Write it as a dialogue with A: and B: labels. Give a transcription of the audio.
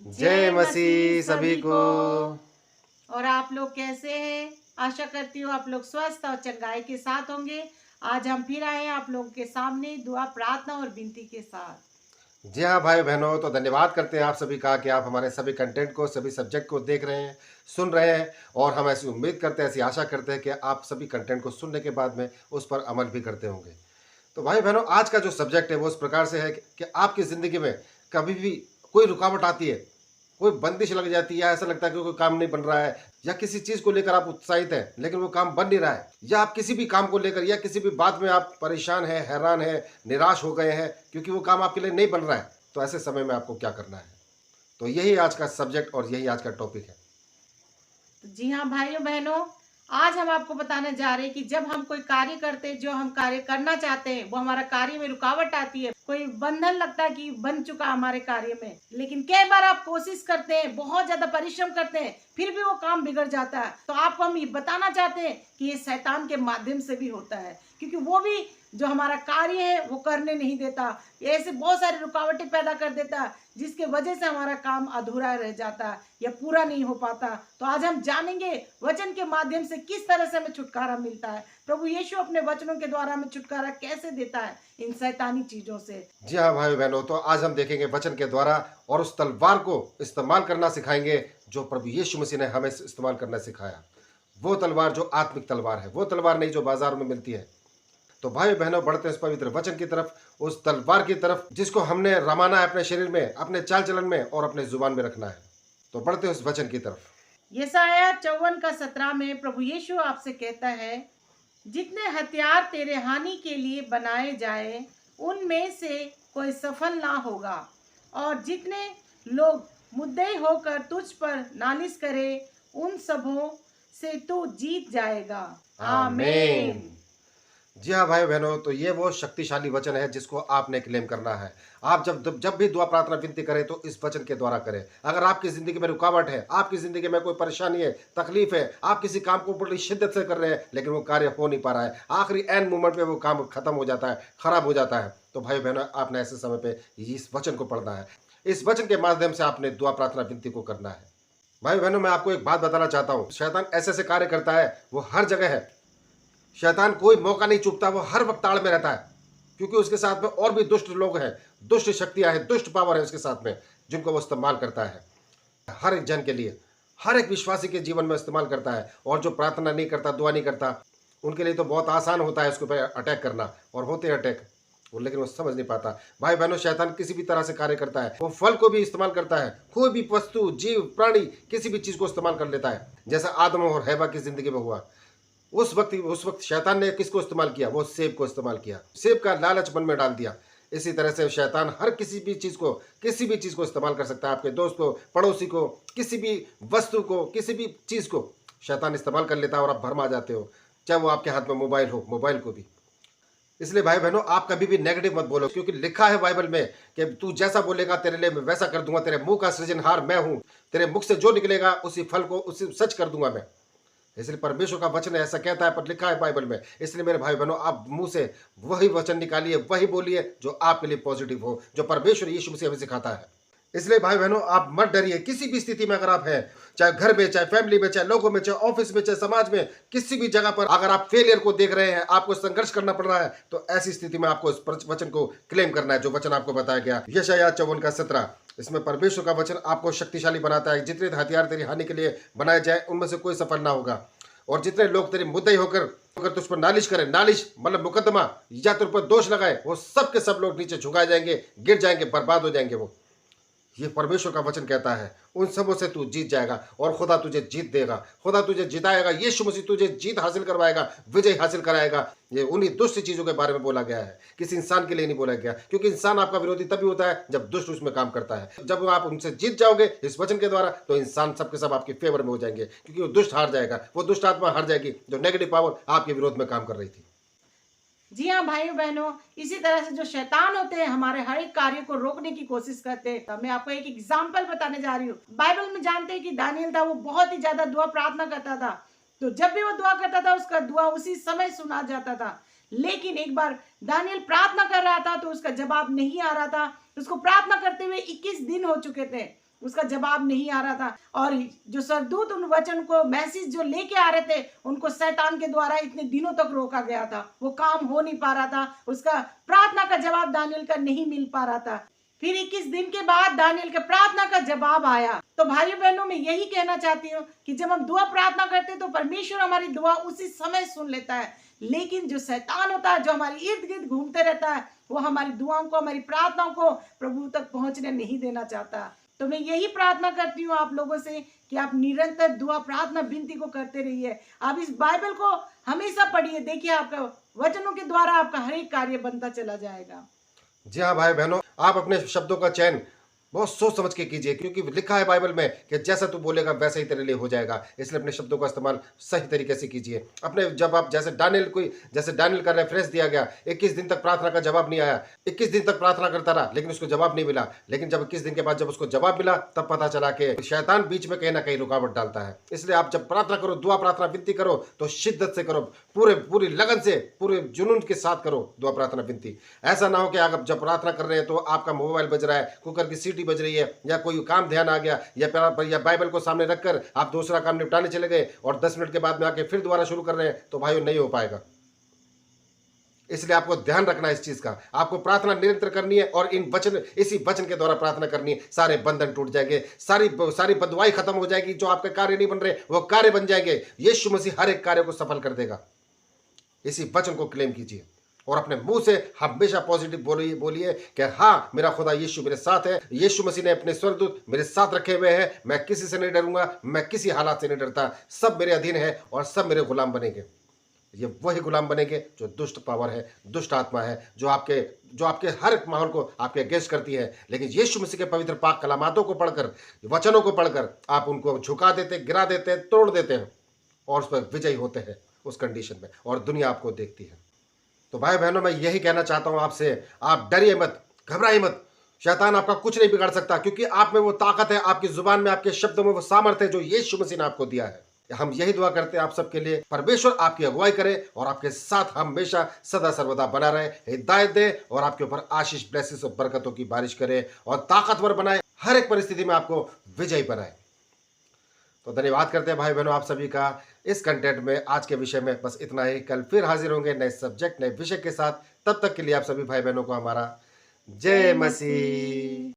A: जय मसीह सभी को।
B: और आप लोग कैसे हैं? आशा करती हूँ आप लोग स्वस्थ और चंगाई के साथ होंगे। आज हम फिर आए हैं आप लोगों के सामने दुआ, प्रार्थना और विनती के साथ।
A: जी हाँ भाई बहनों, तो धन्यवाद करते हैं आप सभी का कि आप हमारे सभी कंटेंट को, सभी सब्जेक्ट को देख रहे हैं, सुन रहे हैं। और हम ऐसी उम्मीद करते हैं, ऐसी आशा करते हैं कि आप सभी कंटेंट को सुनने के बाद में उस पर अमल भी करते होंगे। तो भाई बहनों, आज का जो सब्जेक्ट है वो इस प्रकार से है कि आपकी ज़िंदगी में कभी भी कोई रुकावट आती है, कोई बंदिश लग जाती है, या ऐसा लगता है कि कोई काम नहीं बन रहा है, या किसी चीज़ को लेकर आप उत्साहित हैं लेकिन वो काम बन नहीं रहा है, या आप किसी भी काम को लेकर या किसी भी बात में आप परेशान हैं, हैरान हैं, निराश हो गए हैं क्योंकि वो काम आपके लिए नहीं बन रहा है, तो ऐसे समय में आपको क्या करना है? तो यही आज का सब्जेक्ट और यही आज का टॉपिक है।
B: तो जी हाँ भाइयों बहनों, आज हम आपको बताने जा रहे हैं कि जब हम कोई कार्य करते हैं, जो हम कार्य करना चाहते हैं, वो हमारा कार्य में रुकावट आती है, कोई बंधन लगता है कि बन चुका हमारे कार्य में, लेकिन कई बार आप कोशिश करते हैं, बहुत ज्यादा परिश्रम करते हैं, फिर भी वो काम बिगड़ जाता है। तो आपको हम ये बताना चाहते हैं कि ये शैतान के माध्यम से भी होता है, क्योंकि वो भी जो हमारा कार्य है वो करने नहीं देता। ऐसे बहुत सारी रुकावटें पैदा कर देता है, जिसके वजह से हमारा काम अधूरा रह जाता है या पूरा नहीं हो पाता। तो आज हम जानेंगे वचन के माध्यम से किस तरह से हमें छुटकारा मिलता है, प्रभु यीशु अपने वचनों के द्वारा हमें छुटकारा कैसे देता है इन शैतानी चीजों से।
A: जी हाँ भाई बहनों, तो आज हम देखेंगे वचन के द्वारा और उस तलवार को इस्तेमाल करना सिखाएंगे जो प्रभु यीशु मसीह ने हमें इस्तेमाल करना सिखाया। वो तलवार जो आत्मिक तलवार है, वो तलवार नहीं जो बाजार में मिलती है। तो भाई बहनों, बढ़ते हैं इस पवित्र वचन की तरफ, उस तलवार की तरफ जिसको हमने रमाना है अपने शरीर में, अपने चाल चलन में और अपने जुबान में रखना है। तो बढ़ते हैं उस वचन की तरफ।
B: यशायाह 54 का 17 में प्रभु यीशु आपसे कहता है, जितने हथियार तेरे हानि के लिए बनाए जाए उनमें से कोई सफल ना होगा, और जितने लोग मुद्दई होकर तुझ पर नालिश करे उन सबों से तू जीत जाएगा।
A: आमीन।
B: आमीन।
A: जी हाँ भाई बहनों, तो ये वो शक्तिशाली वचन है जिसको आपने क्लेम करना है। आप जब जब भी दुआ प्रार्थना विनती करें तो इस वचन के द्वारा करें। अगर आपकी ज़िंदगी में रुकावट है, आपकी ज़िंदगी में कोई परेशानी है, तकलीफ है, आप किसी काम को बड़ी शिद्दत से कर रहे हैं लेकिन वो कार्य हो नहीं पा रहा है, आखिरी एंड मोमेंट पे वो काम खत्म हो जाता है, खराब हो जाता है, तो भाई बहनों, आपने ऐसे समय पे इस वचन को पढ़ना है। इस वचन के माध्यम से आपने दुआ प्रार्थना विनती को करना है। भाई बहनों, मैं आपको एक बात बताना चाहता हूँ, शैतान ऐसे ऐसे कार्य करता है, वो हर जगह है। शैतान कोई मौका नहीं चूकता, वो हर वक्त ताड़ में रहता है, क्योंकि उसके साथ में और भी दुष्ट लोग हैं, दुष्ट शक्तियां हैं, दुष्ट पावर है उसके साथ में, जिनको वो इस्तेमाल करता है हर एक जन के लिए, हर एक विश्वासी के जीवन में इस्तेमाल करता है। और जो प्रार्थना नहीं करता, दुआ नहीं करता, उनके लिए तो बहुत आसान होता है उसके ऊपर अटैक करना, और होते हैं अटैक वो, लेकिन वो समझ नहीं पाता। भाई बहनों, शैतान किसी भी तरह से कार्य करता है, वो फल को भी इस्तेमाल करता है, कोई भी वस्तु, जीव, प्राणी, किसी भी चीज को इस्तेमाल कर लेता है, जैसा आदम और हैवा की जिंदगी में हुआ। उस वक्त शैतान ने किसको इस्तेमाल किया? वो सेब को इस्तेमाल किया, सेब का लालच मन में डाल दिया। इसी तरह से शैतान हर किसी भी चीज को इस्तेमाल कर सकता है। आपके दोस्त को, पड़ोसी को, किसी भी वस्तु को, किसी भी चीज को शैतान इस्तेमाल कर लेता है और आप भरमा जाते हो। चाहे वो आपके हाथ में मोबाइल हो, मोबाइल को भी। इसलिए भाई बहनों, आप कभी भी नेगेटिव मत बोलो, क्योंकि लिखा है बाइबल में कि तू जैसा बोलेगा तेरे लिए मैं वैसा कर दूंगा, तेरे मुंह का सृजनहार मैं हूं, तेरे मुख से जो निकलेगा उसी फल को, उसी सच कर दूंगा मैं। इसलिए परमेश्वर का वचन ऐसा कहता है, पर लिखा है बाइबल में। इसलिए मेरे भाई बहनों, आप मुंह से वही वचन निकालिए, वही बोलिए जो आपके लिए पॉजिटिव हो, जो परमेश्वर यीशु मसीह हमें सिखाता है। इसलिए भाई बहनों, आप मत डरिए। किसी भी स्थिति में अगर आप हैं, चाहे घर में, चाहे फैमिली में, चाहे लोगों में, चाहे ऑफिस में, चाहे समाज में, किसी भी जगह पर अगर आप फेलियर को देख रहे हैं, आपको संघर्ष करना पड़ रहा है, तो ऐसी स्थिति में आपको इस वचन को क्लेम करना है जो वचन आपको बताया गया, यशायाह 54 का 17। इसमें परमेश्वर का वचन आपको शक्तिशाली बनाता है। जितने हथियार तेरी हानि के लिए बनाए जाए उनमें से कोई सफल ना होगा, और जितने लोग तेरे मुद्दई होकर तुझ पर नालिश करें, नालिश मतलब मुकदमा, या तुझ पर दोष लगाए, वो सब के सब लोग नीचे झुकाए जाएंगे, गिर जाएंगे, बर्बाद हो जाएंगे वो। ये परमेश्वर का वचन कहता है। उन सबों से तू जीत जाएगा और खुदा तुझे जीत देगा, खुदा तुझे जिताएगा, यीशु मसीह तुझे जीत हासिल करवाएगा, विजय हासिल कराएगा। ये उन्हीं दुष्ट चीजों के बारे में बोला गया है, किसी इंसान के लिए नहीं बोला गया, क्योंकि इंसान आपका विरोधी तभी होता है जब दुष्ट उसमें काम करता है। जब आप उनसे जीत जाओगे इस वचन के द्वारा, तो इंसान सबके सब आपके फेवर में हो जाएंगे, क्योंकि वो दुष्ट हार जाएगा, वो दुष्ट आत्मा हार जाएगी जो नेगेटिव पावर आपके विरोध में काम कर रही थी।
B: जी हाँ भाइयों बहनों, इसी तरह से जो शैतान होते हैं हमारे हर एक कार्य को रोकने की कोशिश करते हैं। तो मैं आपको एक एग्जाम्पल बताने जा रही हूँ। बाइबल में जानते हैं कि दानियल था, वो बहुत ही ज्यादा दुआ प्रार्थना करता था। तो जब भी वो दुआ करता था उसका दुआ उसी समय सुना जाता था। लेकिन एक बार दानियल प्रार्थना कर रहा था तो उसका जवाब नहीं आ रहा था। उसको प्रार्थना करते हुए 21 दिन हो चुके थे। उसका जवाब नहीं आ रहा था। और जो सरदूत उन वचन को मैसेज जो लेके आ रहे थे, उनको शैतान के द्वारा इतने दिनों तक रोका गया था। वो काम हो नहीं पा रहा था, उसका प्रार्थना का जवाब दानियल का नहीं मिल पा रहा था। फिर 21 दिन के बाद दानियल के प्रार्थना का जवाब आया। तो भाइयों बहनों, मैं यही कहना चाहती हूँ कि जब हम दुआ प्रार्थना करते हैं तो परमेश्वर हमारी दुआ उसी समय सुन लेता है। लेकिन जो शैतान होता है, जो हमारे इर्द गिर्द घूमते रहता है, वो हमारी दुआओं को, हमारी प्रार्थनाओं को प्रभु तक पहुंचने नहीं देना चाहता। तो मैं यही प्रार्थना करती हूँ आप लोगों से कि आप निरंतर दुआ प्रार्थना विनती को करते रहिए। आप इस बाइबल को हमेशा पढ़िए। देखिए, आपका वचनों के द्वारा आपका हर एक कार्य बनता चला जाएगा।
A: जी हाँ भाई बहनों, आप अपने शब्दों का चयन बहुत सोच समझ के कीजिए, क्योंकि लिखा है बाइबल में कि जैसा तू बोलेगा वैसा ही तेरे लिए हो जाएगा। इसलिए अपने शब्दों का इस्तेमाल सही तरीके से कीजिए। अपने जब आप जैसे दानियल का रेफरेंस दिया गया, 21 दिन तक प्रार्थना का जवाब नहीं आया, 21 दिन तक प्रार्थना करता रहा लेकिन उसको जवाब नहीं मिला। लेकिन जब 21 दिन के बाद जब उसको जवाब मिला, तब पता चला कि शैतान बीच में कहीं ना कहीं रुकावट डालता है। इसलिए आप जब प्रार्थना करो, दुआ प्रार्थना विनती करो, तो शिद्दत से करो, पूरी लगन से, पूरे जुनून के साथ करो दुआ प्रार्थना विनती। ऐसा ना हो कि अगर जब प्रार्थना कर रहे हैं तो आपका मोबाइल बज रहा है, कुकर की सीटी बज रही है, या कोई काम ध्यान आ गया, या बाइबल को सामने रखकर आप दूसरा काम निपटाने चले गए और 10 मिनट के बाद में आके फिर दोबारा शुरू कर रहे हैं, तो भाइयों नहीं हो पाएगा। इसलिए आपको ध्यान रखना है इस चीज का। आपको प्रार्थना निरंतर करनी है और इसी वचन के द्वारा प्रार्थना करनी है। सारे बंधन टूट जाएंगे, सारी बदवाई खत्म हो जाएगी। जो आपके कार्य नहीं बन रहे वो कार्य बन जाएंगे। यीशु मसीह हर एक कार्य को सफल कर देगा। इसी वचन को क्लेम कीजिए और अपने मुंह से हमेशा पॉजिटिव बोलिए कि हाँ, मेरा खुदा यीशु मेरे साथ है। यीशु मसीह ने अपने स्वर्गदूत मेरे साथ रखे हुए हैं। मैं किसी से नहीं डरूंगा, मैं किसी हालात से नहीं डरता। सब मेरे अधीन है और सब मेरे गुलाम बनेंगे। ये वही गुलाम बनेंगे जो दुष्ट पावर है, दुष्ट आत्मा है, जो आपके हर एक माहौल को आपके अगेंस्ट करती है। लेकिन यीशु मसीह के पवित्र पाक कलामातों को पढ़कर, वचनों को पढ़कर आप उनको झुका देते, गिरा देते, तोड़ देते हैं और उस पर विजयी होते हैं उस कंडीशन में, और दुनिया आपको देखती है। तो भाई बहनों, मैं यही कहना चाहता हूं आपसे, आप डरिए मत, घबराइए मत। शैतान आपका कुछ नहीं बिगाड़ सकता, क्योंकि आप में वो ताकत है, आपकी जुबान में, आपके शब्दों में वो सामर्थ्य है जो यीशु मसीह ने आपको दिया है। हम यही दुआ करते हैं आप सबके लिए, परमेश्वर आपकी अगुवाई करे और आपके साथ हमेशा सदा सर्वदा बना रहे, हिदायत दे और आपके ऊपर आशीष, ब्लेसिंग्स और बरकतों की बारिश करे और ताकतवर बनाए, हर एक परिस्थिति में आपको विजयी बनाए। तो धन्यवाद करते हैं भाई बहनों आप सभी का। इस कंटेंट में, आज के विषय में बस इतना ही। कल फिर हाजिर होंगे नए सब्जेक्ट, नए विषय के साथ। तब तक के लिए आप सभी भाई बहनों को हमारा जय मसीह।